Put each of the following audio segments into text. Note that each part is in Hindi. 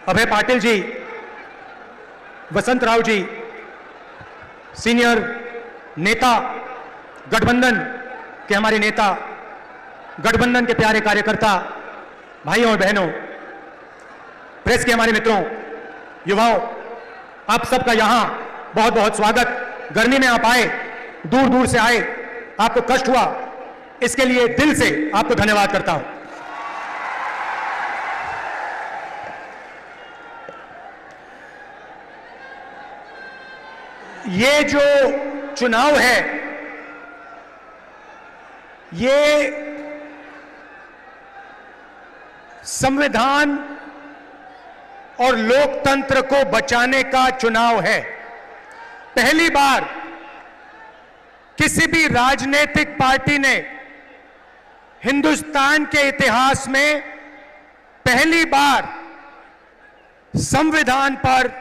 अभय पाटिल जी, वसंत राव जी, सीनियर नेता, गठबंधन के हमारे नेता, गठबंधन के प्यारे कार्यकर्ता, भाइयों और बहनों, प्रेस के हमारे मित्रों, युवाओं, आप सबका यहां बहुत बहुत स्वागत। गर्मी में आप आए, दूर दूर से आए, आपको कष्ट हुआ, इसके लिए दिल से आपको धन्यवाद करता हूं। ये जो चुनाव है, ये संविधान और लोकतंत्र को बचाने का चुनाव है। पहली बार किसी भी राजनीतिक पार्टी ने हिंदुस्तान के इतिहास में पहली बार संविधान पर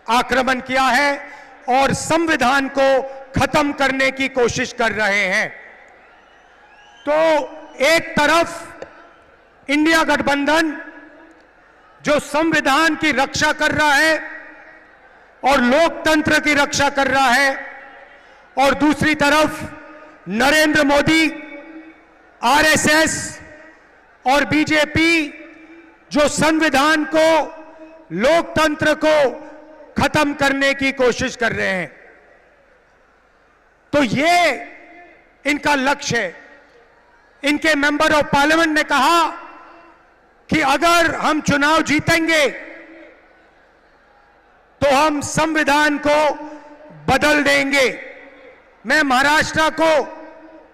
आक्रमण किया है और संविधान को खत्म करने की कोशिश कर रहे हैं। तो एक तरफ इंडिया गठबंधन जो संविधान की रक्षा कर रहा है और लोकतंत्र की रक्षा कर रहा है, और दूसरी तरफ नरेंद्र मोदी, आरएसएस और बीजेपी जो संविधान को, लोकतंत्र को खत्म करने की कोशिश कर रहे हैं। तो ये इनका लक्ष्य है। इनके मेंबर ऑफ पार्लियामेंट ने कहा कि अगर हम चुनाव जीतेंगे तो हम संविधान को बदल देंगे। मैं महाराष्ट्र को,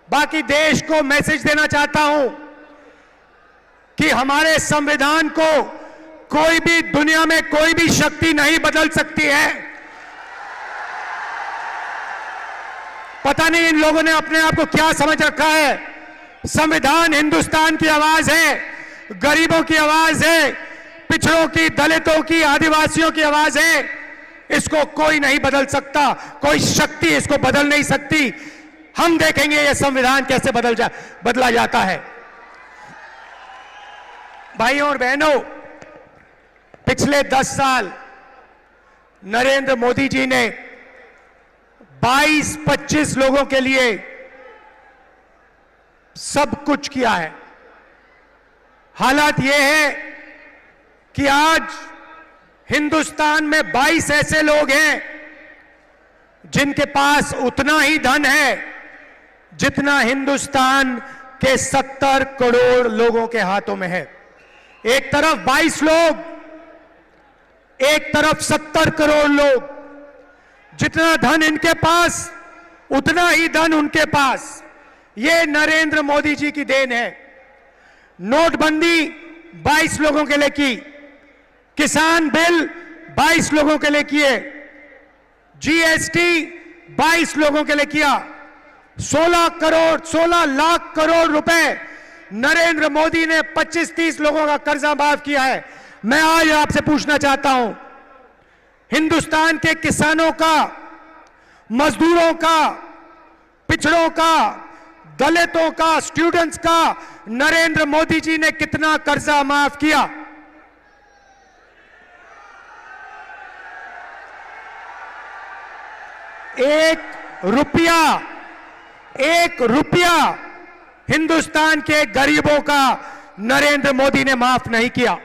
बाकी देश को मैसेज देना चाहता हूं कि हमारे संविधान को कोई भी, दुनिया में कोई भी शक्ति नहीं बदल सकती है। पता नहीं इन लोगों ने अपने आप को क्या समझ रखा है। संविधान हिंदुस्तान की आवाज है, गरीबों की आवाज है, पिछड़ों की, दलितों की, आदिवासियों की आवाज है। इसको कोई नहीं बदल सकता, कोई शक्ति इसको बदल नहीं सकती। हम देखेंगे ये संविधान कैसे बदला जाता है। भाइयों और बहनों, पिछले 10 साल नरेंद्र मोदी जी ने 22-25 लोगों के लिए सब कुछ किया है। हालात यह है कि आज हिंदुस्तान में 22 ऐसे लोग हैं जिनके पास उतना ही धन है जितना हिंदुस्तान के 70 करोड़ लोगों के हाथों में है। एक तरफ 22 लोग, एक तरफ 70 करोड़ लोग। जितना धन इनके पास, उतना ही धन उनके पास। ये नरेंद्र मोदी जी की देन है। नोटबंदी 22 लोगों के लिए की, किसान बिल 22 लोगों के लिए किए, जीएसटी 22 लोगों के लिए किया, 16 लाख करोड़ रुपए नरेंद्र मोदी ने 25-30 लोगों का कर्जा माफ किया है। मैं आज आपसे पूछना चाहता हूं, हिंदुस्तान के किसानों का, मजदूरों का, पिछड़ों का, दलितों का, स्टूडेंट्स का नरेंद्र मोदी जी ने कितना कर्जा माफ किया? एक रुपया हिंदुस्तान के गरीबों का नरेंद्र मोदी ने माफ नहीं किया।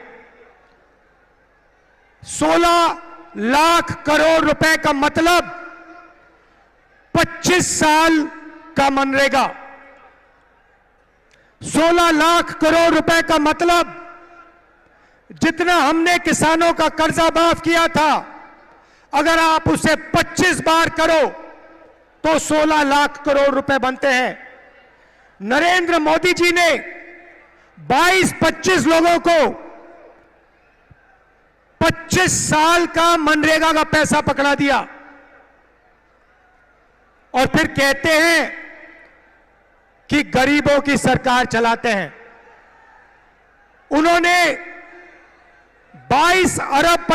16 लाख करोड़ रुपए का मतलब 25 साल का मनरेगा। 16 लाख करोड़ रुपए का मतलब जितना हमने किसानों का कर्जा माफ किया था, अगर आप उसे 25 बार करो तो 16 लाख करोड़ रुपए बनते हैं। नरेंद्र मोदी जी ने 22-25 लोगों को 25 साल का मनरेगा का पैसा पकड़ा दिया और फिर कहते हैं कि गरीबों की सरकार चलाते हैं। उन्होंने 22 अरब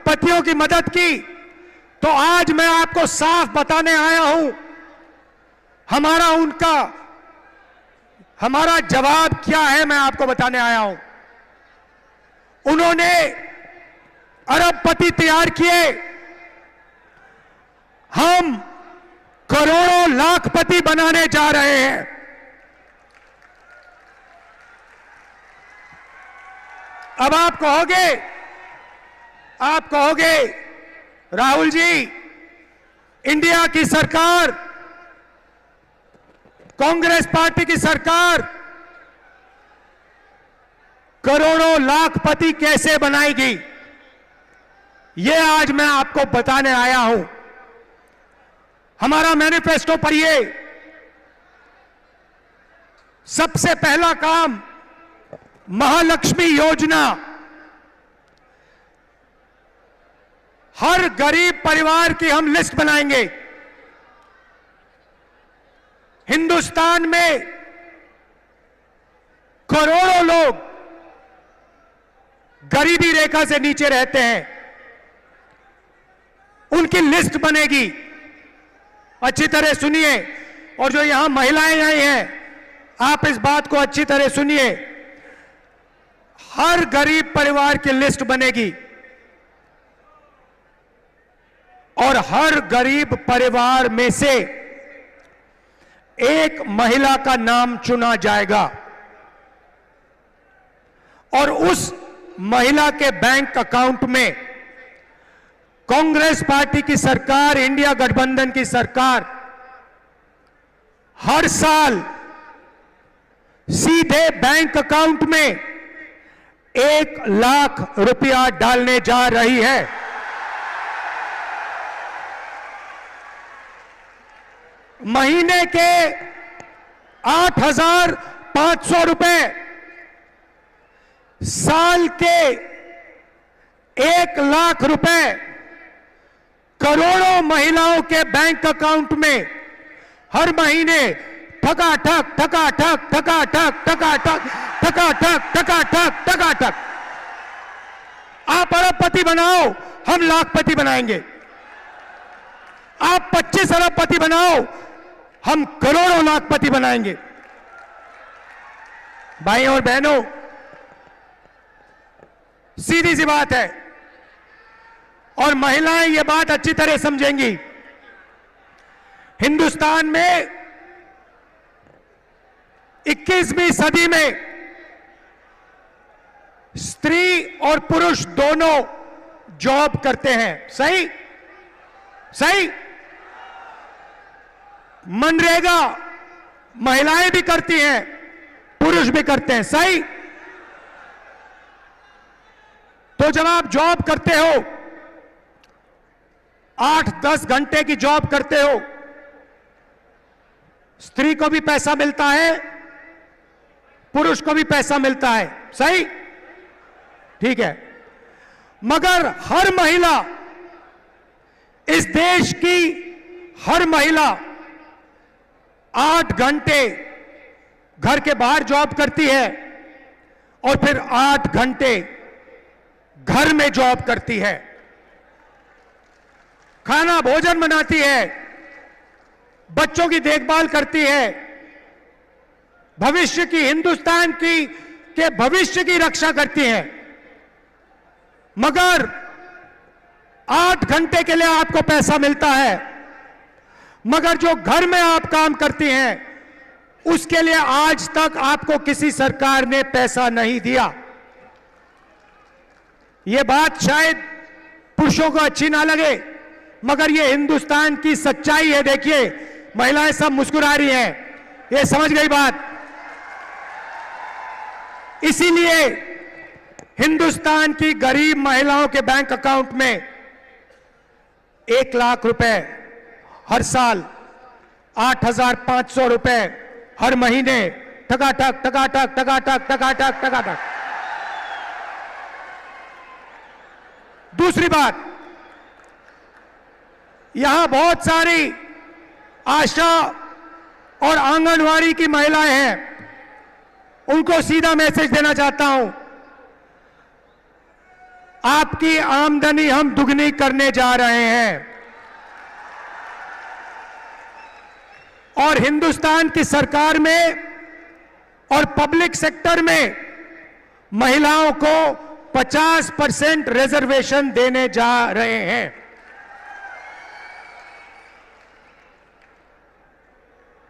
पतियों की मदद की। तो आज मैं आपको साफ बताने आया हूं, हमारा जवाब क्या है, मैं आपको बताने आया हूं। उन्होंने अरबपति तैयार किए, हम करोड़ों लाखपति बनाने जा रहे हैं। अब आप कहोगे राहुल जी, इंडिया की सरकार, कांग्रेस पार्टी की सरकार करोड़ों लाखपति कैसे बनाएगी? यह आज मैं आपको बताने आया हूं। हमारा मैनिफेस्टो पढ़िए। सबसे पहला काम, महालक्ष्मी योजना। हर गरीब परिवार की हम लिस्ट बनाएंगे। हिंदुस्तान में करोड़ों लोग गरीबी रेखा से नीचे रहते हैं, उनकी लिस्ट बनेगी। अच्छी तरह सुनिए, और जो यहां महिलाएं आई हैं, आप इस बात को अच्छी तरह सुनिए। हर गरीब परिवार की लिस्ट बनेगी और हर गरीब परिवार में से एक महिला का नाम चुना जाएगा और उस महिला के बैंक अकाउंट में कांग्रेस पार्टी की सरकार, इंडिया गठबंधन की सरकार हर साल सीधे बैंक अकाउंट में 1 लाख रुपया डालने जा रही है। महीने के 8,500 रुपए, साल के 1 लाख रुपए करोड़ों महिलाओं के बैंक अकाउंट में हर महीने ठकाठक ठकाठक ठकाठक ठकाठक ठकाठक ठकाठक ठकाठक। आप अरबपति बनाओ, हम लाखपति बनाएंगे। आप 25 अरबपति बनाओ, हम करोड़ों लाखपति बनाएंगे। भाई और बहनों, सीधी सी बात है और महिलाएं ये बात अच्छी तरह समझेंगी। हिंदुस्तान में 21वीं सदी में स्त्री और पुरुष दोनों जॉब करते हैं। सही सही। मनरेगा महिलाएं भी करती हैं, पुरुष भी करते हैं। सही। तो जब आप जॉब करते हो, 8-10 घंटे की जॉब करते हो, स्त्री को भी पैसा मिलता है, पुरुष को भी पैसा मिलता है। सही, ठीक है। मगर हर महिला, इस देश की हर महिला 8 घंटे घर के बाहर जॉब करती है और फिर 8 घंटे घर में जॉब करती है। खाना भोजन बनाती है, बच्चों की देखभाल करती है, भविष्य की, हिंदुस्तान की के भविष्य की रक्षा करती है। मगर 8 घंटे के लिए आपको पैसा मिलता है, मगर जो घर में आप काम करती हैं उसके लिए आज तक आपको किसी सरकार ने पैसा नहीं दिया। यह बात शायद पुरुषों को अच्छी ना लगे, मगर यह हिंदुस्तान की सच्चाई है। देखिए, महिलाएं सब मुस्कुरा रही हैं, ये समझ गई बात। इसीलिए हिंदुस्तान की गरीब महिलाओं के बैंक अकाउंट में 1 लाख रुपए हर साल, 8,500 रुपए हर महीने, ठकाठक ठकाठक ठकाठक ठकाठक ठकाठक। दूसरी बात, यहां बहुत सारी आशा और आंगनवाड़ी की महिलाएं हैं, उनको सीधा मैसेज देना चाहता हूं, आपकी आमदनी हम दुगनी करने जा रहे हैं और हिंदुस्तान की सरकार में और पब्लिक सेक्टर में महिलाओं को 50% रिजर्वेशन देने जा रहे हैं।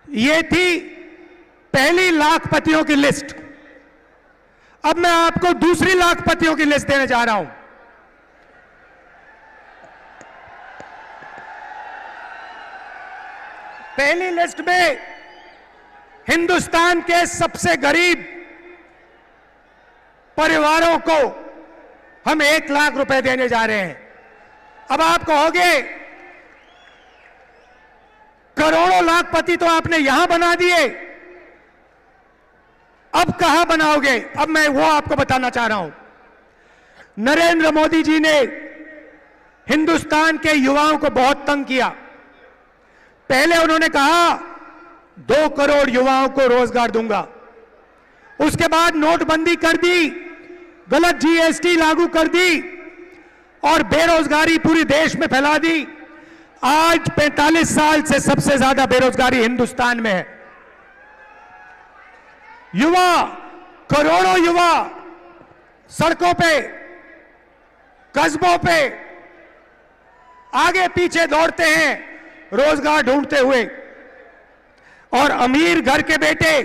ये थी पहली लाखपतियों की लिस्ट। अब मैं आपको दूसरी लाखपतियों की लिस्ट देने जा रहा हूं। पहली लिस्ट में हिंदुस्तान के सबसे गरीब परिवारों को हम 1 लाख रुपए देने जा रहे हैं। अब आप कहोगे करोड़ों लाखपति तो आपने यहां बना दिए, अब कहां बनाओगे? अब मैं वो आपको बताना चाह रहा हूं। नरेंद्र मोदी जी ने हिंदुस्तान के युवाओं को बहुत तंग किया। पहले उन्होंने कहा 2 करोड़ युवाओं को रोजगार दूंगा, उसके बाद नोटबंदी कर दी, गलत जीएसटी लागू कर दी और बेरोजगारी पूरी देश में फैला दी। आज 45 साल से सबसे ज्यादा बेरोजगारी हिंदुस्तान में है। युवा, करोड़ों युवा सड़कों पे, कस्बों पे आगे पीछे दौड़ते हैं रोजगार ढूंढते हुए, और अमीर घर के बेटे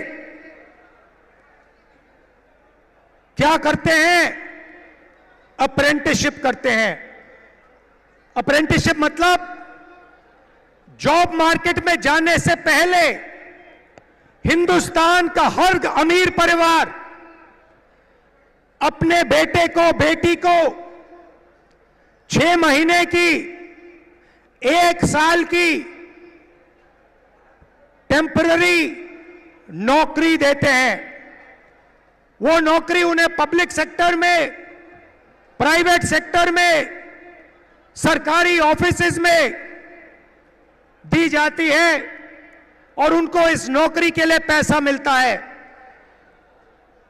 क्या करते हैं? अप्रेंटिसशिप करते हैं। अप्रेंटिसशिप मतलब जॉब मार्केट में जाने से पहले हिंदुस्तान का हर अमीर परिवार अपने बेटे को, बेटी को 6 महीने की, 1 साल की टेम्पररी नौकरी देते हैं। वो नौकरी उन्हें पब्लिक सेक्टर में, प्राइवेट सेक्टर में, सरकारी ऑफिसेज में दी जाती है और उनको इस नौकरी के लिए पैसा मिलता है।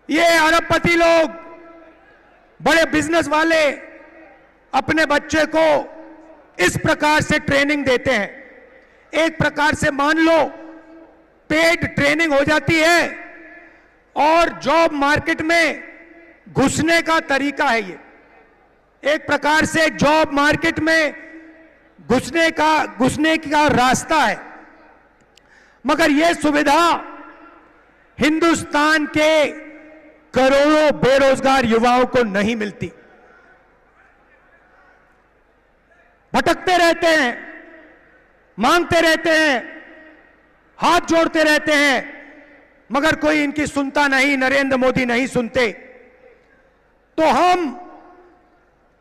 ये अरबपति लोग, बड़े बिजनेस वाले अपने बच्चे को इस प्रकार से ट्रेनिंग देते हैं। एक प्रकार से मान लो पेड ट्रेनिंग हो जाती है और जॉब मार्केट में घुसने का तरीका है। ये एक प्रकार से जॉब मार्केट में घुसने का रास्ता है। मगर यह सुविधा हिंदुस्तान के करोड़ों बेरोजगार युवाओं को नहीं मिलती। भटकते रहते हैं, मांगते रहते हैं, हाथ जोड़ते रहते हैं, मगर कोई इनकी सुनता नहीं। नरेंद्र मोदी नहीं सुनते। तो हम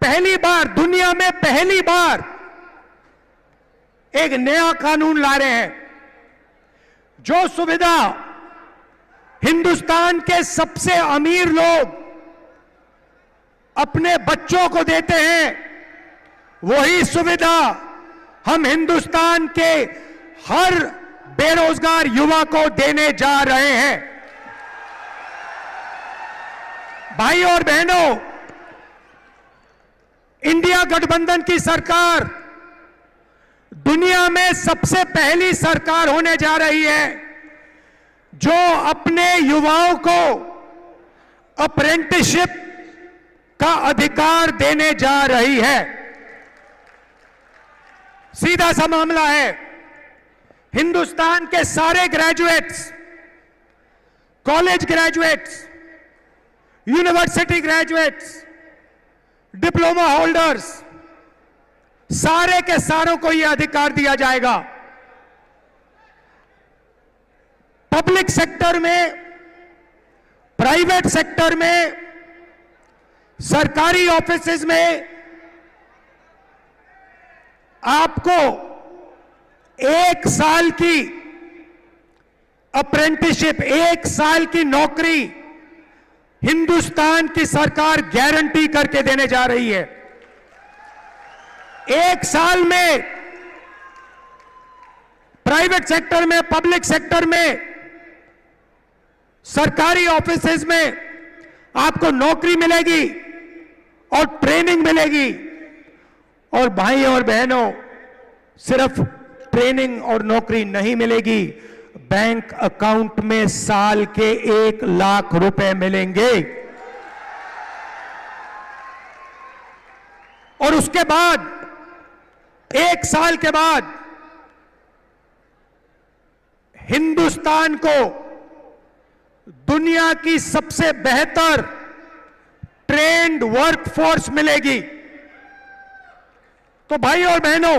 पहली बार, दुनिया में पहली बार एक नया कानून ला रहे हैं जो सुविधा हिंदुस्तान के सबसे अमीर लोग अपने बच्चों को देते हैं, वही सुविधा हम हिंदुस्तान के हर बेरोजगार युवा को देने जा रहे हैं। भाई और बहनों, इंडिया गठबंधन की सरकार दुनिया में सबसे पहली सरकार होने जा रही है जो अपने युवाओं को अप्रेंटिसशिप का अधिकार देने जा रही है। सीधा सा मामला है, हिंदुस्तान के सारे graduates, college graduates, university graduates, diploma holders, सारे के सारों को यह अधिकार दिया जाएगा। पब्लिक सेक्टर में, प्राइवेट सेक्टर में, सरकारी ऑफिसेज में आपको 1 साल की अप्रेंटिसशिप, 1 साल की नौकरी हिंदुस्तान की सरकार गारंटी करके देने जा रही है। 1 साल में प्राइवेट सेक्टर में, पब्लिक सेक्टर में, सरकारी ऑफिसेज में आपको नौकरी मिलेगी और ट्रेनिंग मिलेगी। और भाई और बहनों, सिर्फ ट्रेनिंग और नौकरी नहीं मिलेगी, बैंक अकाउंट में साल के 1 लाख रुपए मिलेंगे। और उसके बाद 1 साल के बाद हिंदुस्तान को दुनिया की सबसे बेहतर ट्रेंड वर्कफोर्स मिलेगी। तो भाई और बहनों,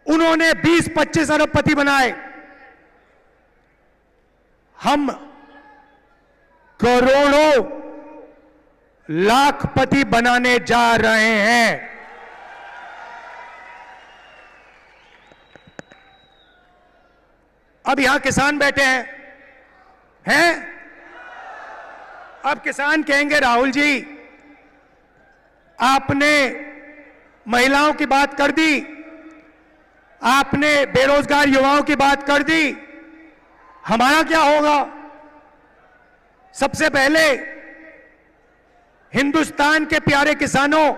उन्होंने 20-25 अरबपति बनाए, हम करोड़ों लाखपति बनाने जा रहे हैं। अब यहां किसान बैठे हैं? अब किसान कहेंगे राहुल जी आपने महिलाओं की बात कर दी, आपने बेरोजगार युवाओं की बात कर दी, हमारा क्या होगा? सबसे पहले हिंदुस्तान के प्यारे किसानों,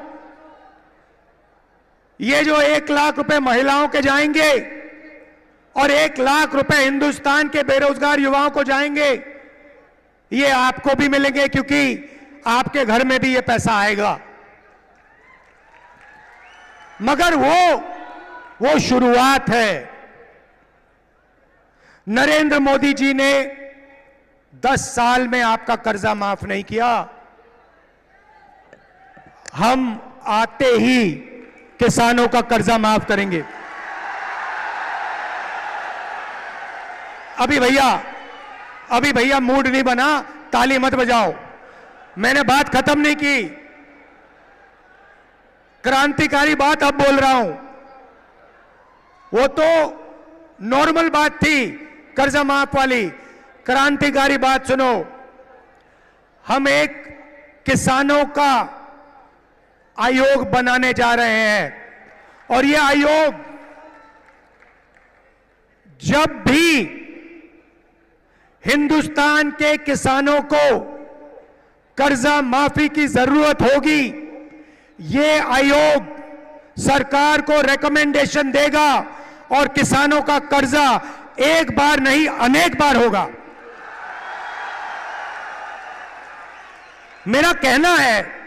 ये जो 1 लाख रुपए महिलाओं के जाएंगे और 1 लाख रुपए हिंदुस्तान के बेरोजगार युवाओं को जाएंगे, ये आपको भी मिलेंगे क्योंकि आपके घर में भी ये पैसा आएगा। मगर वो शुरुआत है। नरेंद्र मोदी जी ने 10 साल में आपका कर्जा माफ नहीं किया। हम आते ही किसानों का कर्जा माफ करेंगे। अभी भैया मूड नहीं बना, ताली मत बजाओ, मैंने बात खत्म नहीं की। क्रांतिकारी बात अब बोल रहा हूं। वो तो नॉर्मल बात थी कर्जा माफ वाली, क्रांतिकारी बात सुनो। हम एक किसानों का आयोग बनाने जा रहे हैं और यह आयोग जब भी हिंदुस्तान के किसानों को कर्जा माफी की जरूरत होगी, ये आयोग सरकार को रिकमेंडेशन देगा और किसानों का कर्जा एक बार नहीं अनेक बार होगा। मेरा कहना है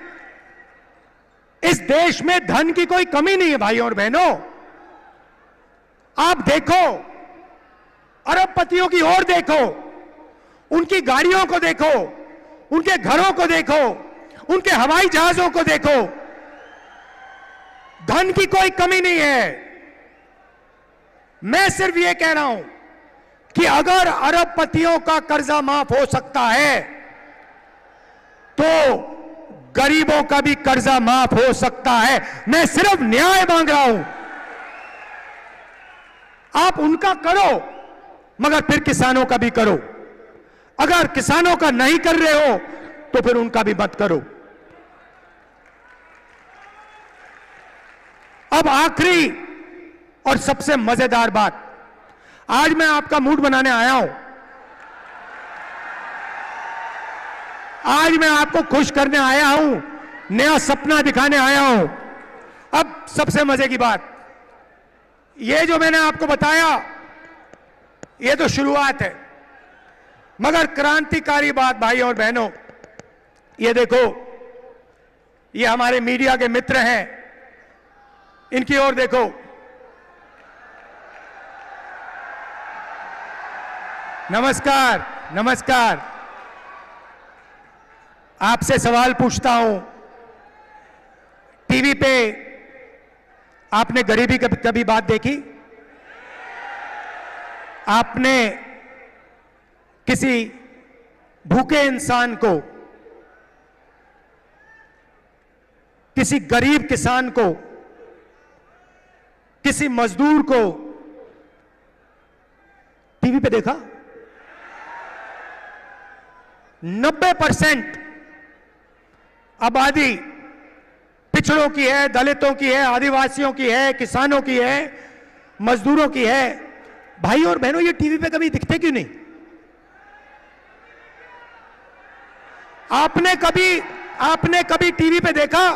इस देश में धन की कोई कमी नहीं है भाइयों और बहनों। आप देखो, अरबपतियों की ओर देखो, उनकी गाड़ियों को देखो, उनके घरों को देखो, उनके हवाई जहाजों को देखो, धन की कोई कमी नहीं है। मैं सिर्फ यह कह रहा हूं कि अगर अरबपतियों का कर्जा माफ हो सकता है तो गरीबों का भी कर्जा माफ हो सकता है। मैं सिर्फ न्याय मांग रहा हूं। आप उनका करो मगर फिर किसानों का भी करो। अगर किसानों का नहीं कर रहे हो तो फिर उनका भी मत करो। अब आखिरी और सबसे मजेदार बात, आज मैं आपका मूड बनाने आया हूं। आज मैं आपको खुश करने आया हूं, नया सपना दिखाने आया हूं। अब सबसे मजे की बात, ये जो मैंने आपको बताया ये तो शुरुआत है, मगर क्रांतिकारी बात भाई और बहनों, ये देखो, ये हमारे मीडिया के मित्र हैं, इनकी ओर देखो। नमस्कार, नमस्कार। आपसे सवाल पूछता हूं, टीवी पे आपने गरीबी की कभी बात देखी? आपने किसी भूखे इंसान को, किसी गरीब किसान को, किसी मजदूर को टीवी पे देखा? 90% आबादी पिछड़ों की है, दलितों की है, आदिवासियों की है, किसानों की है, मजदूरों की है। भाई और बहनों, ये टीवी पे कभी दिखते क्यों नहीं? आपने कभी टीवी पे देखा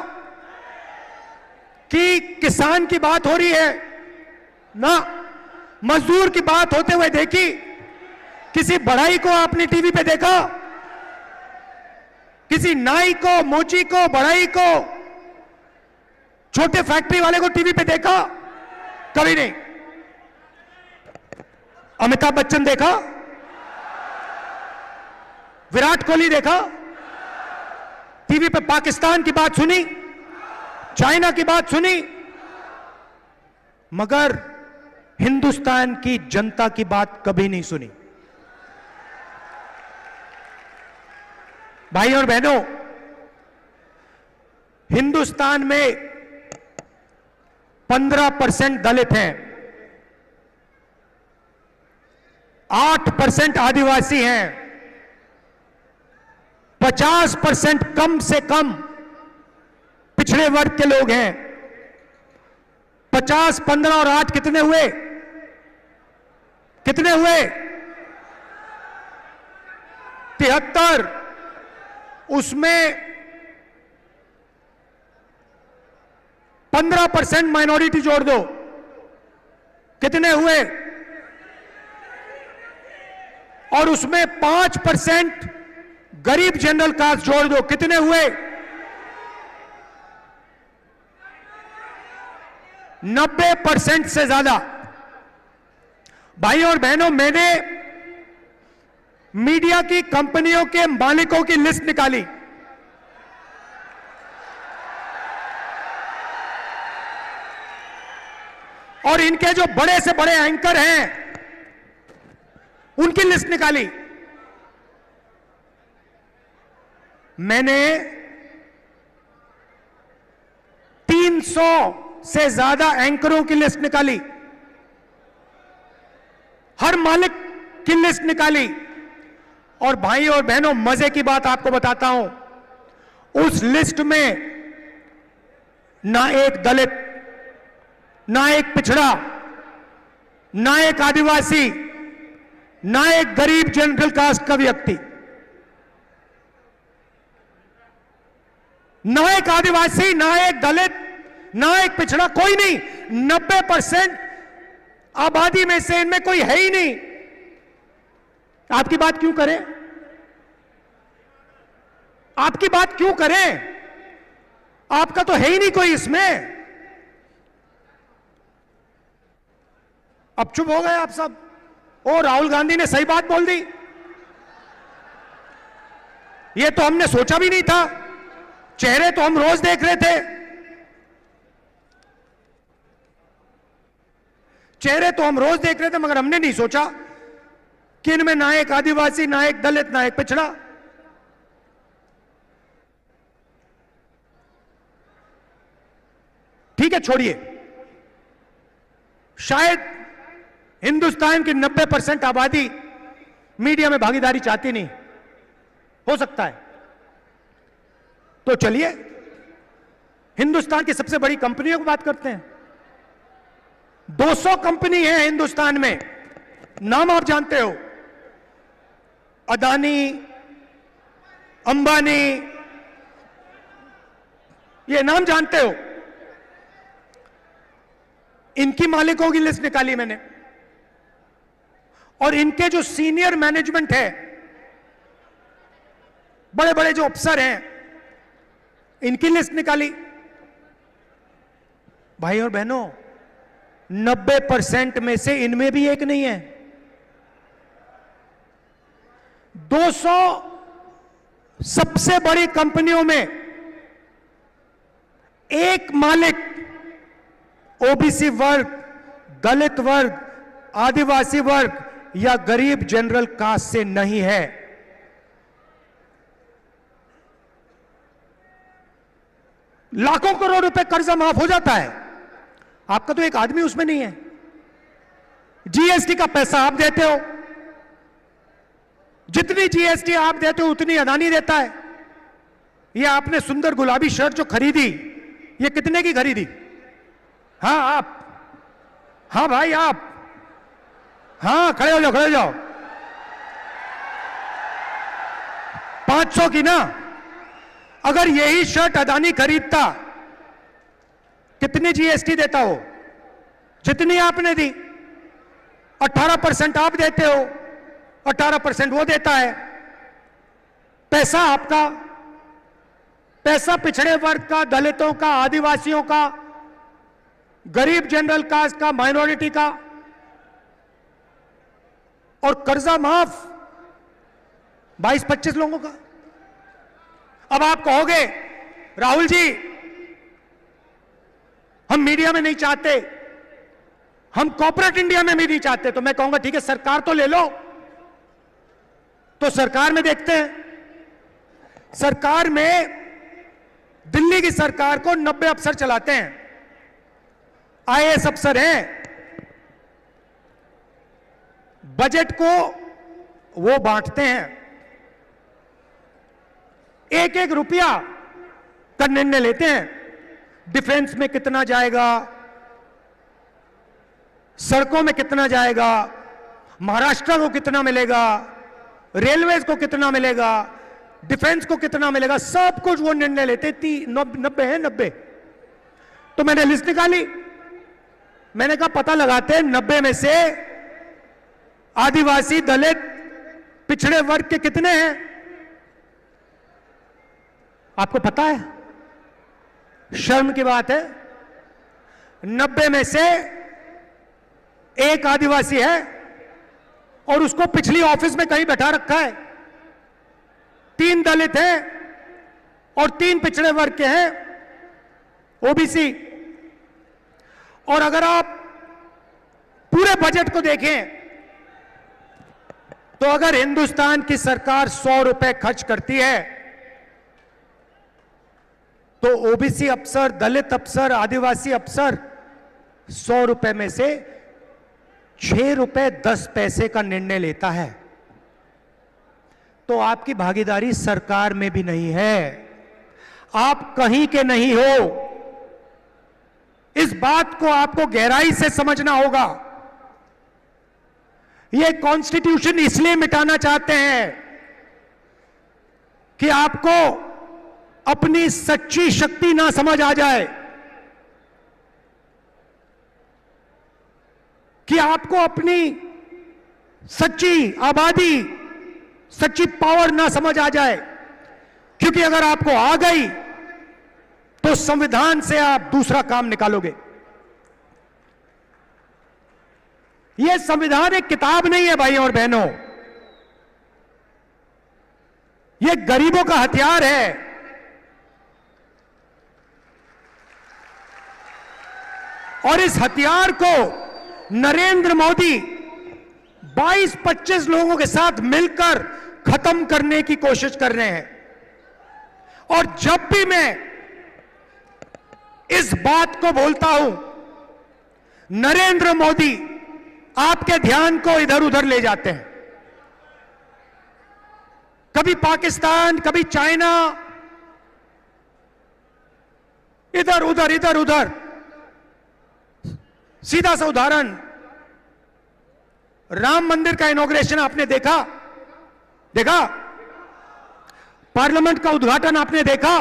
कि किसान की बात हो रही है? ना। मजदूर की बात होते हुए देखी? किसी बढ़ई को आपने टीवी पे देखा? किसी नाई को, मोची को, बढ़ई को छोटे फैक्ट्री वाले को टीवी पे देखा? कभी नहीं। अमिताभ बच्चन देखा? विराट कोहली देखा? टीवी पे पाकिस्तान की बात सुनी, चाइना की बात सुनी, मगर हिंदुस्तान की जनता की बात कभी नहीं सुनी। भाई और बहनों, हिंदुस्तान में 15% दलित हैं, 8% आदिवासी हैं, 50% कम से कम पिछड़े वर्ग के लोग हैं। 50, 15 और 8 कितने हुए? कितने हुए? 73। उसमें 15% माइनॉरिटी जोड़ दो, कितने हुए? और उसमें 5% गरीब जनरल कास्ट जोड़ दो, कितने हुए? 90% से ज्यादा। भाई और बहनों, मैंने मीडिया की कंपनियों के मालिकों की लिस्ट निकाली। और इनके जो बड़े से बड़े एंकर हैं, उनकी लिस्ट निकाली। मैंने 300 से ज्यादा एंकरों की लिस्ट निकाली, हर मालिक की लिस्ट निकाली। और भाई और बहनों, मजे की बात आपको बताता हूं, उस लिस्ट में ना एक दलित, ना एक पिछड़ा, ना एक आदिवासी, ना एक गरीब जनरल कास्ट का व्यक्ति, ना एक आदिवासी, ना एक दलित, ना एक पिछड़ा, कोई नहीं। 90% आबादी में से इनमें कोई है ही नहीं। आपकी बात क्यों करें? आपकी बात क्यों करें? आपका तो है ही नहीं कोई इसमें। अब चुप हो गए आप सब। ओ, राहुल गांधी ने सही बात बोल दी, ये तो हमने सोचा भी नहीं था। चेहरे तो हम रोज देख रहे थे, चेहरे तो हम रोज देख रहे थे, मगर हमने नहीं सोचा कि इनमें ना एक आदिवासी, ना एक दलित, ना एक पिछड़ा। ठीक है, छोड़िए। शायद हिंदुस्तान की 90% आबादी मीडिया में भागीदारी चाहती नहीं, हो सकता है। तो चलिए हिंदुस्तान की सबसे बड़ी कंपनियों की बात करते हैं। 200 कंपनी है हिंदुस्तान में, नाम आप जानते हो, अदानी, अंबानी, ये नाम जानते हो। इनकी मालिकों की लिस्ट निकाली मैंने, और इनके जो सीनियर मैनेजमेंट है, बड़े बड़े जो अफसर हैं, इनकी लिस्ट निकाली। भाई और बहनों, 90% में से इनमें भी एक नहीं है। 200 सबसे बड़ी कंपनियों में एक मालिक ओबीसी वर्ग, दलित वर्ग, आदिवासी वर्ग या गरीब जनरल कास्ट से नहीं है। लाखों करोड़ रुपए कर्जा माफ हो जाता है, आपका तो एक आदमी उसमें नहीं है। जीएसटी का पैसा आप देते हो, जितनी जीएसटी आप देते हो उतनी अदानी देता है। ये आपने सुंदर गुलाबी शर्ट जो खरीदी, ये कितने की खरीदी? हाँ आप, हाँ भाई आप, हाँ खड़े हो जाओ, खड़े हो जाओ। 500 की ना? अगर यही शर्ट अदानी खरीदता, कितनी जीएसटी देता हो? जितनी आपने दी। 18% आप देते हो, 18% वो देता है। पैसा आपका, पैसा पिछड़े वर्ग का, दलितों का, आदिवासियों का, गरीब जनरल कास्ट का, माइनॉरिटी का, और कर्जा माफ 22-25 लोगों का। अब आप कहोगे राहुल जी हम मीडिया में नहीं चाहते, हम कॉर्पोरेट इंडिया में भी नहीं चाहते, तो मैं कहूंगा ठीक है सरकार तो ले लो। तो सरकार में देखते हैं। सरकार में दिल्ली की सरकार को 90 अफसर चलाते हैं, आईएएस अफसर हैं। बजट को वो बांटते हैं, एक एक रुपया का निर्णय लेते हैं। डिफेंस में कितना जाएगा, सड़कों में कितना जाएगा, महाराष्ट्र को कितना मिलेगा, रेलवेज को कितना मिलेगा, डिफेंस को कितना मिलेगा, सब कुछ वो निर्णय लेते। 90 है 90। तो मैंने लिस्ट निकाली, मैंने कहा पता लगाते हैं 90 में से आदिवासी, दलित, पिछड़े वर्ग के कितने हैं। आपको पता है, शर्म की बात है, 90 में से एक आदिवासी है और उसको पिछली ऑफिस में कहीं बैठा रखा है। 3 दलित हैं और 3 पिछड़े वर्ग के हैं, ओबीसी। और अगर आप पूरे बजट को देखें तो अगर हिंदुस्तान की सरकार 100 रुपए खर्च करती है तो ओबीसी अफसर, दलित अफसर, आदिवासी अफसर 100 रुपए में से 6 रुपए 10 पैसे का निर्णय लेता है। तो आपकी भागीदारी सरकार में भी नहीं है, आप कहीं के नहीं हो। इस बात को आपको गहराई से समझना होगा। ये कॉन्स्टिट्यूशन इसलिए मिटाना चाहते हैं कि आपको अपनी सच्ची शक्ति ना समझ आ जाए, कि आपको अपनी सच्ची आबादी, सच्ची पावर ना समझ आ जाए। क्योंकि अगर आपको आ गई तो संविधान से आप दूसरा काम निकालोगे। यह संविधान एक किताब नहीं है भाइयों और बहनों, यह गरीबों का हथियार है। और इस हथियार को नरेंद्र मोदी 22-25 लोगों के साथ मिलकर खत्म करने की कोशिश कर रहे हैं। और जब भी मैं इस बात को बोलता हूं, नरेंद्र मोदी आपके ध्यान को इधर उधर ले जाते हैं। कभी पाकिस्तान, कभी चाइना, इधर उधर इधर उधर। सीधा सा उदाहरण, राम मंदिर का इनॉग्रेशन आपने देखा? पार्लियामेंट का उद्घाटन आपने देखा?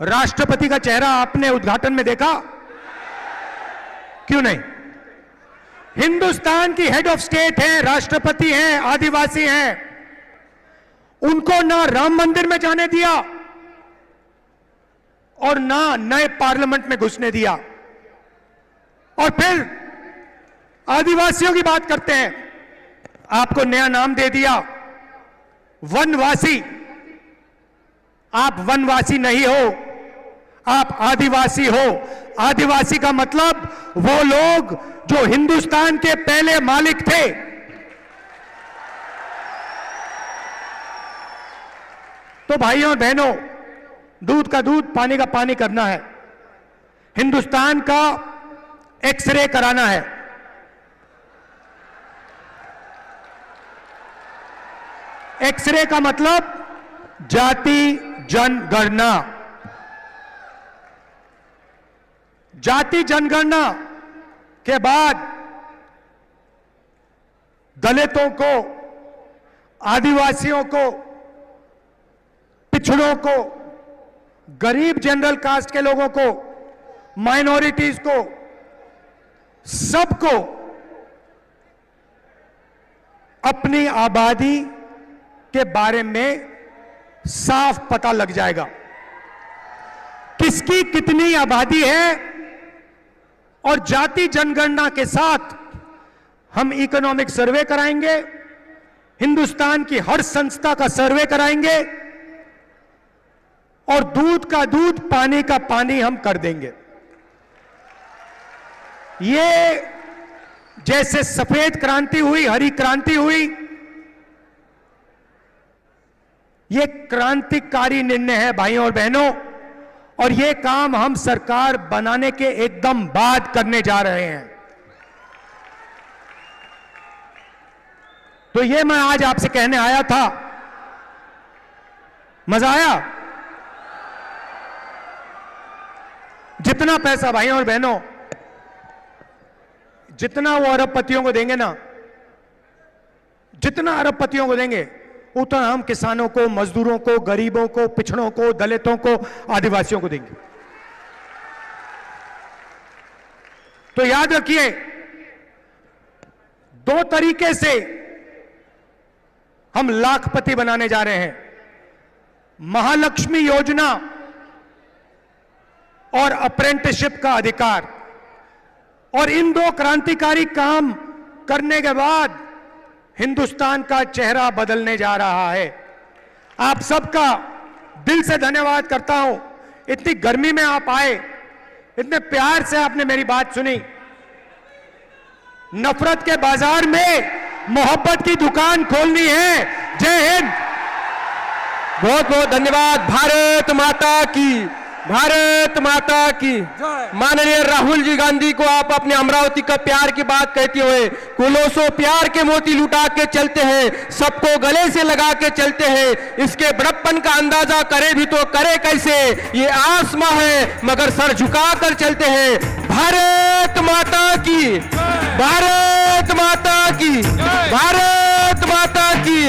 राष्ट्रपति का चेहरा आपने उद्घाटन में देखा? क्यों नहीं? हिंदुस्तान की हेड ऑफ स्टेट हैं, राष्ट्रपति हैं, आदिवासी हैं, उनको ना राम मंदिर में जाने दिया और ना नए पार्लियामेंट में घुसने दिया। और फिर आदिवासियों की बात करते हैं, आपको नया नाम दे दिया, वनवासी। आप वनवासी नहीं हो, आप आदिवासी हो। आदिवासी का मतलब वो लोग जो हिंदुस्तान के पहले मालिक थे। तो भाइयों और बहनों, दूध का दूध, पानी का पानी करना है। हिंदुस्तान का एक्सरे कराना है। एक्सरे का मतलब जाति जनगणना। जाति जनगणना के बाद दलितों को, आदिवासियों को, पिछड़ों को, गरीब जनरल कास्ट के लोगों को, माइनॉरिटीज को, सबको अपनी आबादी के बारे में साफ पता लग जाएगा किसकी कितनी आबादी है। और जाति जनगणना के साथ हम इकोनॉमिक सर्वे कराएंगे, हिंदुस्तान की हर संस्था का सर्वे कराएंगे और दूध का दूध, पानी का पानी हम कर देंगे। ये जैसे सफेद क्रांति हुई, हरी क्रांति हुई, ये क्रांतिकारी निर्णय है भाइयों और बहनों। और ये काम हम सरकार बनाने के एकदम बाद करने जा रहे हैं। तो ये मैं आज आपसे कहने आया था। मजा आया? जितना पैसा भाइयों और बहनों, जितना वो अरबपतियों को देंगे ना, जितना अरबपतियों को देंगे उतना हम किसानों को, मजदूरों को, गरीबों को, पिछड़ों को, दलितों को, आदिवासियों को देंगे। तो याद रखिए, दो तरीके से हम लाखपति बनाने जा रहे हैं। महालक्ष्मी योजना और अप्रेंटिसशिप का अधिकार। और इन दो क्रांतिकारी काम करने के बाद हिंदुस्तान का चेहरा बदलने जा रहा है। आप सबका दिल से धन्यवाद करता हूं। इतनी गर्मी में आप आए, इतने प्यार से आपने मेरी बात सुनी। नफरत के बाजार में मोहब्बत की दुकान खोलनी है। जय हिंद। बहुत बहुत धन्यवाद। भारत माता की, भारत माता की। माननीय राहुल जी गांधी को आप अपने अमरावती का प्यार की बात कहते हुए, कुलोसो प्यार के मोती लुटा के चलते हैं, सबको गले से लगा के चलते हैं। इसके बड़प्पन का अंदाजा करे भी तो करे कैसे, ये आसमां है मगर सर झुका कर चलते हैं। भारत माता की, भारत माता की, भारत माता की।